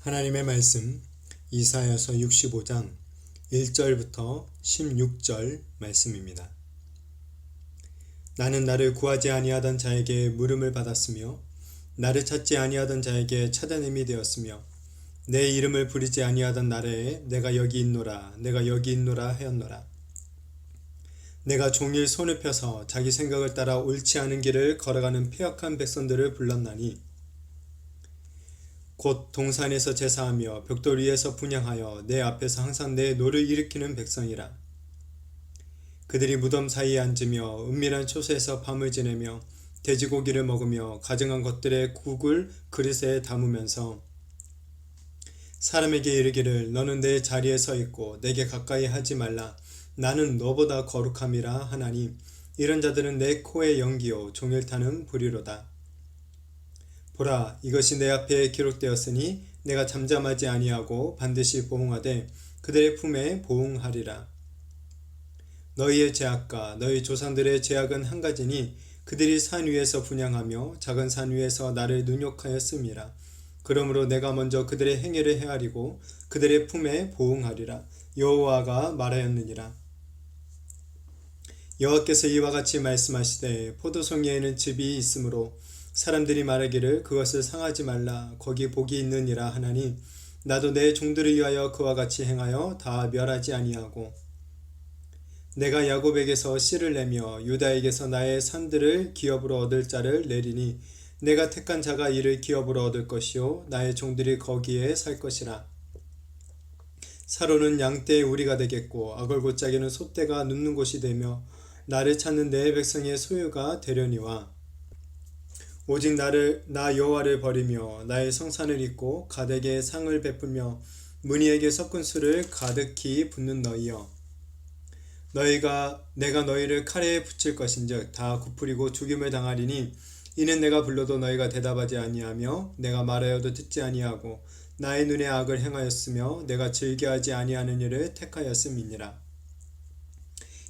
하나님의 말씀 이사야서 65장 1절부터 16절 말씀입니다. 나는 나를 구하지 아니하던 자에게 물음을 받았으며 나를 찾지 아니하던 자에게 찾아냄이 되었으며 내 이름을 부르지 아니하던 나라에 내가 여기 있노라 내가 여기 있노라 하였노라. 내가 종일 손을 펴서 자기 생각을 따라 옳지 않은 길을 걸어가는 패역한 백성들을 불렀나니 곧 동산에서 제사하며 벽돌 위에서 분향하여 내 앞에서 항상 내 노를 일으키는 백성이라. 그들이 무덤 사이에 앉으며 은밀한 초소에서 밤을 지내며 돼지고기를 먹으며 가증한 것들의 국을 그릇에 담으면서 사람에게 이르기를 너는 내 자리에 서 있고 내게 가까이 하지 말라 나는 너보다 거룩함이라 하나니 이런 자들은 내 코의 연기요 종일 타는 불이로다. 보라, 이것이 내 앞에 기록되었으니 내가 잠잠하지 아니하고 반드시 보응하되 그들의 품에 보응하리라. 너희의 죄악과 너희 조상들의 죄악은 한 가지니 그들이 산 위에서 분향하며 작은 산 위에서 나를 능욕하였음이라. 그러므로 내가 먼저 그들의 행위를 헤아리고 그들의 품에 보응하리라. 여호와가 말하였느니라. 여호와께서 이와 같이 말씀하시되 포도송이에는 즙이 있으므로 사람들이 말하기를 그것을 상하지 말라 거기 복이 있느니라 하나니 나도 내 종들을 위하여 그와 같이 행하여 다 멸하지 아니하고 내가 야곱에게서 씨를 내며 유다에게서 나의 산들을 기업으로 얻을 자를 내리니 내가 택한 자가 이를 기업으로 얻을 것이요 나의 종들이 거기에 살 것이라. 사로는 양떼의 우리가 되겠고 아걸고짜기는 소떼가 눕는 곳이 되며 나를 찾는 내 백성의 소유가 되려니와 오직 나 여호와를 버리며 나의 성산을 잊고 가덱에 상을 베풀며 문희에게 섞은 술을 가득히 붓는 너희여 내가 너희를 칼에 붙일 것인즉 다 굽으리고 죽임을 당하리니 이는 내가 불러도 너희가 대답하지 아니하며 내가 말하여도 듣지 아니하고 나의 눈에 악을 행하였으며 내가 즐겨하지 아니하는 일을 택하였음이니라.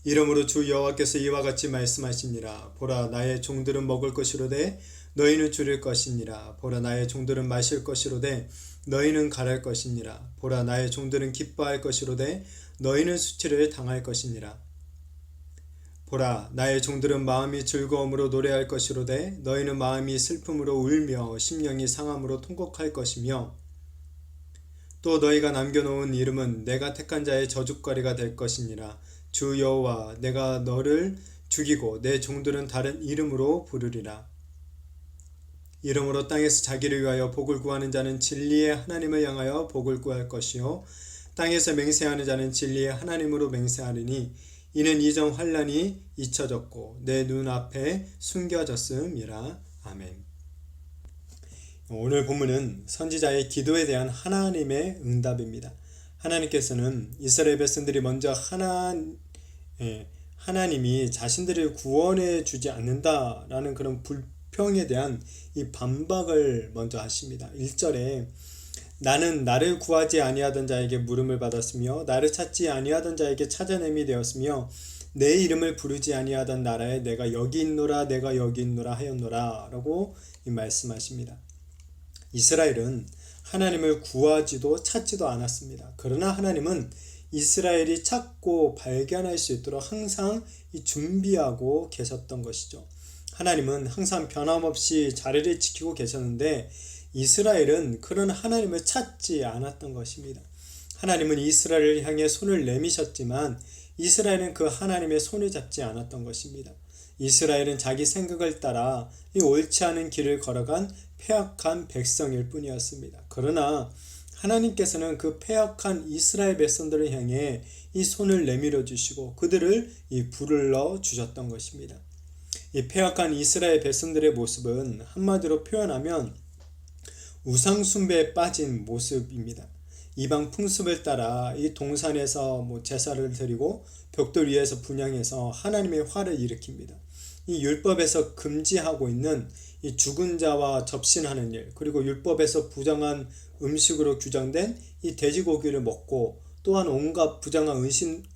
이러므로 주 여호와께서 이와 같이 말씀하시니라. 보라, 나의 종들은 먹을 것이로되 너희는 줄일 것이니라. 보라, 나의 종들은 마실 것이로되 너희는 갈할 것이니라. 보라, 나의 종들은 기뻐할 것이로되 너희는 수치를 당할 것이니라. 보라, 나의 종들은 마음이 즐거움으로 노래할 것이로되 너희는 마음이 슬픔으로 울며 심령이 상함으로 통곡할 것이며 또 너희가 남겨놓은 이름은 내가 택한 자의 저주거리가 될 것이니라. 주 여호와, 내가 너를 죽이고 내 종들은 다른 이름으로 부르리라. 이러므로 땅에서 자기를 위하여 복을 구하는 자는 진리의 하나님을 향하여 복을 구할 것이요 땅에서 맹세하는 자는 진리의 하나님으로 맹세하리니 이는 이전 환난이 잊혀졌고 내 눈앞에 숨겨졌음이라. 아멘. 오늘 본문은 선지자의 기도에 대한 하나님의 응답입니다. 하나님께서는 이스라엘 백성들이 먼저 하나님이 자신들을 구원해 주지 않는다라는 그런 불평에 대한 이 반박을 먼저 하십니다. 1절에 나는 나를 구하지 아니하던 자에게 물음을 받았으며 나를 찾지 아니하던 자에게 찾아냄이 되었으며 내 이름을 부르지 아니하던 나라에 내가 여기 있노라 내가 여기 있노라 하였노라 라고 말씀하십니다. 이스라엘은 하나님을 구하지도 찾지도 않았습니다. 그러나 하나님은 이스라엘이 찾고 발견할 수 있도록 항상 준비하고 계셨던 것이죠. 하나님은 항상 변함없이 자리를 지키고 계셨는데 이스라엘은 그런 하나님을 찾지 않았던 것입니다. 하나님은 이스라엘을 향해 손을 내미셨지만 이스라엘은 그 하나님의 손을 잡지 않았던 것입니다. 이스라엘은 자기 생각을 따라 이 옳지 않은 길을 걸어간 패역한 백성일 뿐이었습니다. 그러나 하나님께서는 그 패역한 이스라엘 백성들을 향해 이 손을 내밀어 주시고 그들을 불러 주셨던 것입니다. 이 패역한 이스라엘 백성들의 모습은 한마디로 표현하면 우상 숭배에 빠진 모습입니다. 이방 풍습을 따라 이 동산에서 제사를 드리고 벽돌 위에서 분향해서 하나님의 화를 일으킵니다. 이 율법에서 금지하고 있는 이 죽은 자와 접신하는 일, 그리고 율법에서 부정한 음식으로 규정된 이 돼지고기를 먹고 또한 온갖 부정한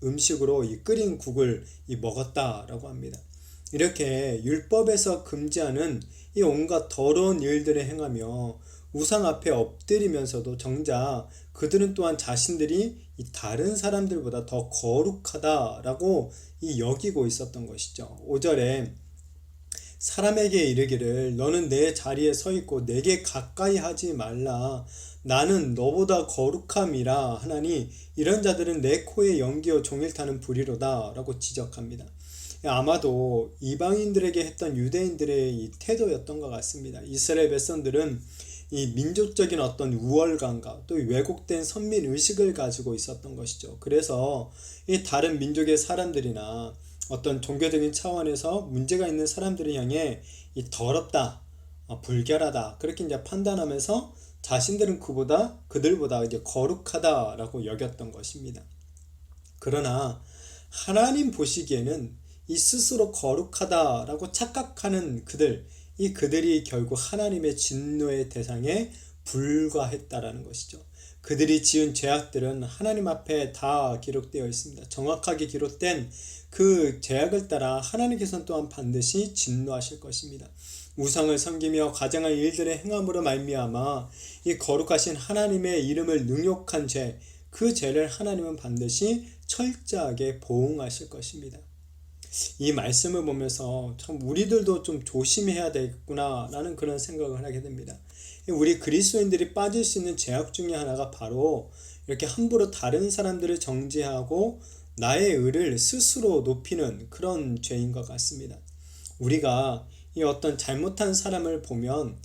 음식으로 이 끓인 국을 먹었다라고 합니다. 이렇게 율법에서 금지하는 이 온갖 더러운 일들을 행하며 우상 앞에 엎드리면서도 정작 그들은 또한 자신들이 이 다른 사람들보다 더 거룩하다라고 이 여기고 있었던 것이죠. 5절에 사람에게 이르기를 너는 내 자리에 서 있고 내게 가까이 하지 말라. 나는 너보다 거룩함이라 하나니 이런 자들은 내 코에 연기어 종일 타는 불이로다 라고 지적합니다. 아마도 이방인들에게 했던 유대인들의 이 태도였던 것 같습니다. 이스라엘 백성들은 이 민족적인 어떤 우월감과 또 왜곡된 선민의식을 가지고 있었던 것이죠. 그래서 이 다른 민족의 사람들이나 어떤 종교적인 차원에서 문제가 있는 사람들을 향해 이 더럽다, 불결하다 그렇게 이제 판단하면서 자신들은 그들보다 이제 거룩하다라고 여겼던 것입니다. 그러나 하나님 보시기에는 이 스스로 거룩하다라고 착각하는 그들이 결국 하나님의 진노의 대상에 불과했다라는 것이죠. 그들이 지은 죄악들은 하나님 앞에 다 기록되어 있습니다. 정확하게 기록된 그 죄악을 따라 하나님께서는 또한 반드시 진노하실 것입니다. 우상을 섬기며 가증한 일들의 행함으로 말미암아 이 거룩하신 하나님의 이름을 능욕한 죄, 그 죄를 하나님은 반드시 철저하게 보응하실 것입니다. 이 말씀을 보면서 참 우리들도 좀 조심해야 되겠구나 라는 그런 생각을 하게 됩니다. 우리 그리스도인들이 빠질 수 있는 죄악 중에 하나가 바로 이렇게 함부로 다른 사람들을 정죄하고 나의 의를 스스로 높이는 그런 죄인 것 같습니다. 우리가 이 어떤 잘못한 사람을 보면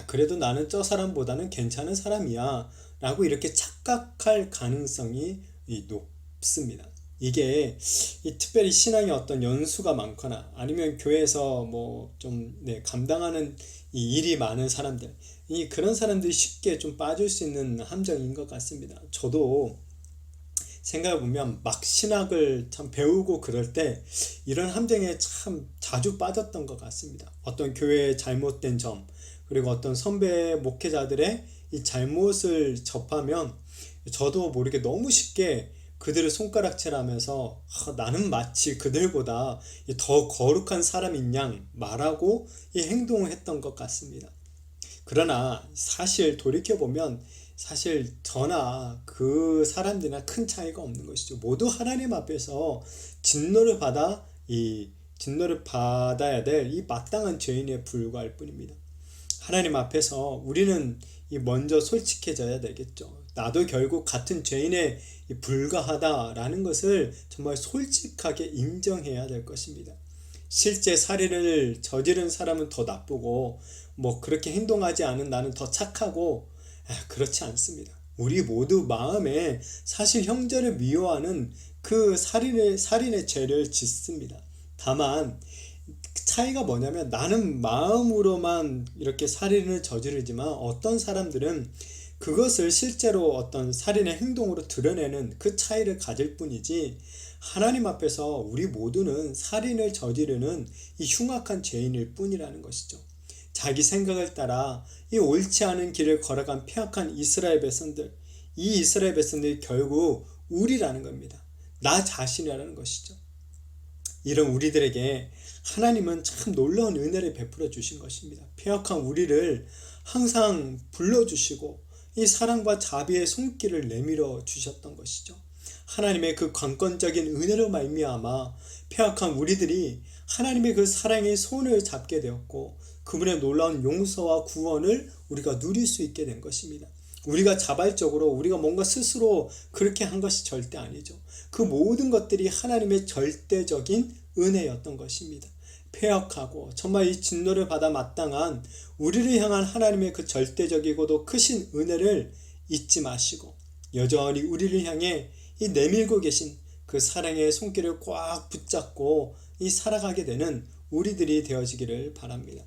그래도 나는 저 사람보다는 괜찮은 사람이야 라고 이렇게 착각할 가능성이 높습니다. 이게 특별히 신앙에 어떤 연수가 많거나 아니면 교회에서 감당하는 이 일이 많은 사람들, 그런 사람들이 쉽게 좀 빠질 수 있는 함정인 것 같습니다. 저도 생각해보면 막 신학을 참 배우고 그럴 때 이런 함정에 참 자주 빠졌던 것 같습니다. 어떤 교회의 잘못된 점, 그리고 어떤 선배 목회자들의 이 잘못을 접하면 저도 모르게 너무 쉽게 그들을 손가락질하면서 나는 마치 그들보다 더 거룩한 사람인 양 말하고 이 행동을 했던 것 같습니다. 그러나 사실 돌이켜보면 사실 저나 그 사람들이나 큰 차이가 없는 것이죠. 모두 하나님 앞에서 진노를 받아야 될 이 마땅한 죄인에 불과할 뿐입니다. 하나님 앞에서 우리는 먼저 솔직해져야 되겠죠. 나도 결국 같은 죄인에 불과하다라는 것을 정말 솔직하게 인정해야 될 것입니다. 실제 살인을 저지른 사람은 더 나쁘고 그렇게 행동하지 않은 나는 더 착하고 그렇지 않습니다. 우리 모두 마음에 사실 형제를 미워하는 그 살인의 죄를 짓습니다. 다만 차이가 뭐냐면 나는 마음으로만 이렇게 살인을 저지르지만 어떤 사람들은 그것을 실제로 어떤 살인의 행동으로 드러내는 그 차이를 가질 뿐이지 하나님 앞에서 우리 모두는 살인을 저지르는 이 흉악한 죄인일 뿐이라는 것이죠. 자기 생각을 따라 이 옳지 않은 길을 걸어간 폐악한 이스라엘 백성들, 이 이스라엘 백성들이 결국 우리라는 겁니다. 나 자신이라는 것이죠. 이런 우리들에게 하나님은 참 놀라운 은혜를 베풀어 주신 것입니다. 폐역한 우리를 항상 불러주시고 이 사랑과 자비의 손길을 내밀어 주셨던 것이죠. 하나님의 그 관건적인 은혜로 말미암아 폐역한 우리들이 하나님의 그 사랑의 손을 잡게 되었고 그분의 놀라운 용서와 구원을 우리가 누릴 수 있게 된 것입니다. 우리가 자발적으로 우리가 뭔가 스스로 그렇게 한 것이 절대 아니죠. 그 모든 것들이 하나님의 절대적인 은혜였던 것입니다. 폐역하고 정말 이 진노를 받아 마땅한 우리를 향한 하나님의 그 절대적이고도 크신 은혜를 잊지 마시고 여전히 우리를 향해 이 내밀고 계신 그 사랑의 손길을 꽉 붙잡고 이 살아가게 되는 우리들이 되어지기를 바랍니다.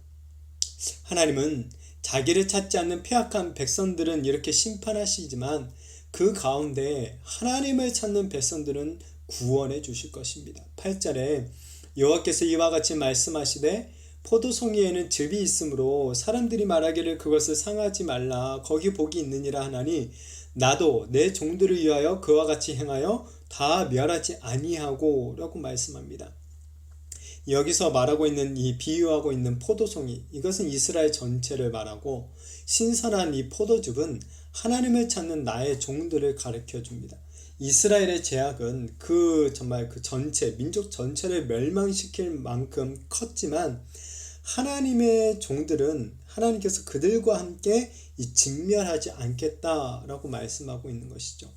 하나님은 자기를 찾지 않는 폐악한 백성들은 이렇게 심판하시지만 그 가운데 하나님을 찾는 백성들은 구원해 주실 것입니다. 8절에 여호와께서 이와 같이 말씀하시되 포도송이에는 즙이 있으므로 사람들이 말하기를 그것을 상하지 말라 거기 복이 있느니라 하나니 나도 내 종들을 위하여 그와 같이 행하여 다 멸하지 아니하고 라고 말씀합니다. 여기서 말하고 있는 이 비유하고 있는 포도송이, 이것은 이스라엘 전체를 말하고, 신선한 이 포도즙은 하나님을 찾는 나의 종들을 가르쳐 줍니다. 이스라엘의 죄악은 정말 그 전체, 민족 전체를 멸망시킬 만큼 컸지만, 하나님의 종들은 하나님께서 그들과 함께 직면하지 않겠다라고 말씀하고 있는 것이죠.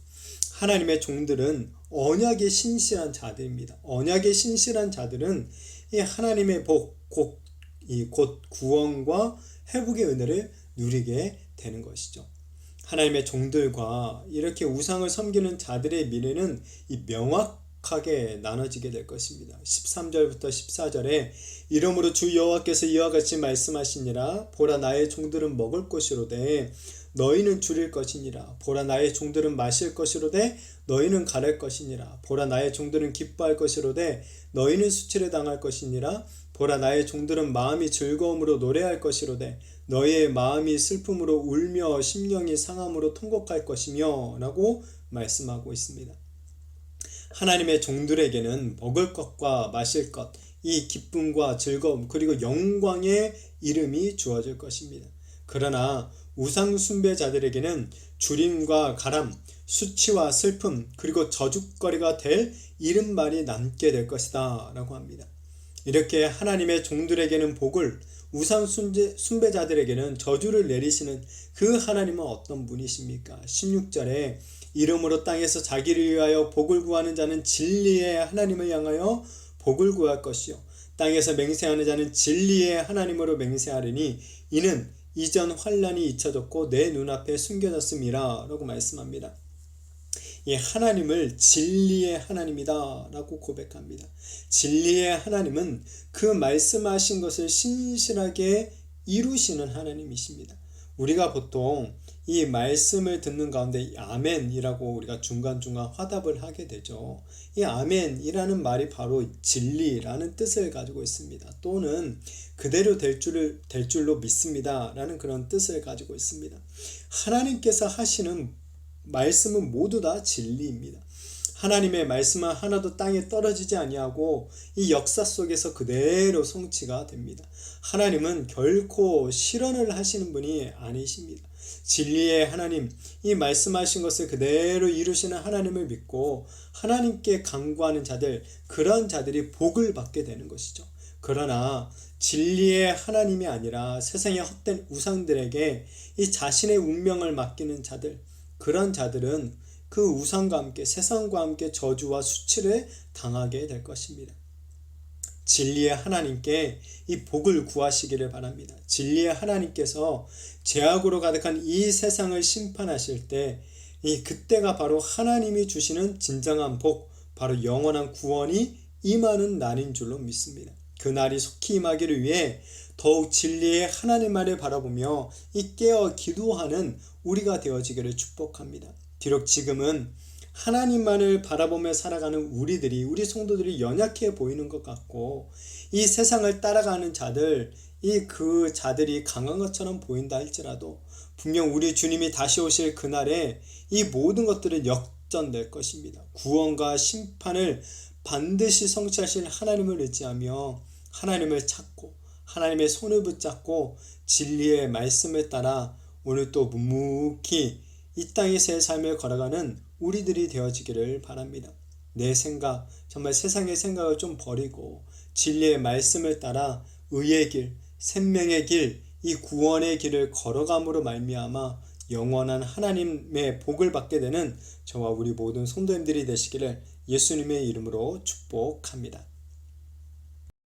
하나님의 종들은 언약의 신실한 자들입니다. 언약의 신실한 자들은 이 하나님의 복, 곧 구원과 회복의 은혜를 누리게 되는 것이죠. 하나님의 종들과 이렇게 우상을 섬기는 자들의 미래는 명확하게 나눠지게 될 것입니다. 13절부터 14절에 이러므로 주 여호와께서 이와 같이 말씀하시니라. 보라, 나의 종들은 먹을 것이로되 너희는 줄일 것이니라. 보라, 나의 종들은 마실 것이로되 너희는 가랄 것이니라. 보라, 나의 종들은 기뻐할 것이로되 너희는 수치를 당할 것이니라. 보라, 나의 종들은 마음이 즐거움으로 노래할 것이로되 너희의 마음이 슬픔으로 울며 심령이 상함으로 통곡할 것이며 라고 말씀하고 있습니다. 하나님의 종들에게는 먹을 것과 마실 것, 이 기쁨과 즐거움 그리고 영광의 이름이 주어질 것입니다. 그러나 우상 숭배자들에게는 주림과 가람, 수치와 슬픔 그리고 저주거리가 될 이른말이 남게 될 것이다 라고 합니다. 이렇게 하나님의 종들에게는 복을, 우상 숭배자들에게는 저주를 내리시는 그 하나님은 어떤 분이십니까? 16절에 이름으로 땅에서 자기를 위하여 복을 구하는 자는 진리의 하나님을 향하여 복을 구할 것이요 땅에서 맹세하는 자는 진리의 하나님으로 맹세하리니 이는 이전 환난이 잊혀졌고 내 눈앞에 숨겨졌음이라 라고 말씀합니다. 이 하나님을 진리의 하나님이다 라고 고백합니다. 진리의 하나님은 그 말씀하신 것을 신실하게 이루시는 하나님이십니다. 우리가 보통 이 말씀을 듣는 가운데 아멘이라고 우리가 중간중간 화답을 하게 되죠. 이 아멘이라는 말이 바로 진리라는 뜻을 가지고 있습니다. 또는 그대로 될 줄로 믿습니다 라는 그런 뜻을 가지고 있습니다. 하나님께서 하시는 말씀은 모두 다 진리입니다. 하나님의 말씀은 하나도 땅에 떨어지지 아니하고 이 역사 속에서 그대로 성취가 됩니다. 하나님은 결코 실언을 하시는 분이 아니십니다. 진리의 하나님, 이 말씀하신 것을 그대로 이루시는 하나님을 믿고 하나님께 간구하는 자들, 그런 자들이 복을 받게 되는 것이죠. 그러나 진리의 하나님이 아니라 세상의 헛된 우상들에게 이 자신의 운명을 맡기는 자들, 그런 자들은 그 우상과 함께 세상과 함께 저주와 수치를 당하게 될 것입니다. 진리의 하나님께 이 복을 구하시기를 바랍니다. 진리의 하나님께서 죄악으로 가득한 이 세상을 심판하실 때 그때가 바로 하나님이 주시는 진정한 복, 바로 영원한 구원이 임하는 날인 줄로 믿습니다. 그 날이 속히 임하기를 위해 더욱 진리의 하나님만을 바라보며 깨어 기도하는 우리가 되어지기를 축복합니다. 비록 지금은 하나님만을 바라보며 살아가는 우리 성도들이 연약해 보이는 것 같고 이 세상을 따라가는 자들, 그 자들이 강한 것처럼 보인다 할지라도 분명 우리 주님이 다시 오실 그날에 이 모든 것들은 역전될 것입니다. 구원과 심판을 반드시 성취하실 하나님을 의지하며 하나님을 찾고 하나님의 손을 붙잡고 진리의 말씀을 따라 오늘 또 묵묵히 이 땅에서의 삶을 걸어가는 우리들이 되어지기를 바랍니다. 내 생각, 정말 세상의 생각을 좀 버리고 진리의 말씀을 따라 의의 길, 생명의 길, 이 구원의 길을 걸어감으로 말미암아 영원한 하나님의 복을 받게 되는 저와 우리 모든 성도님들이 되시기를 예수님의 이름으로 축복합니다.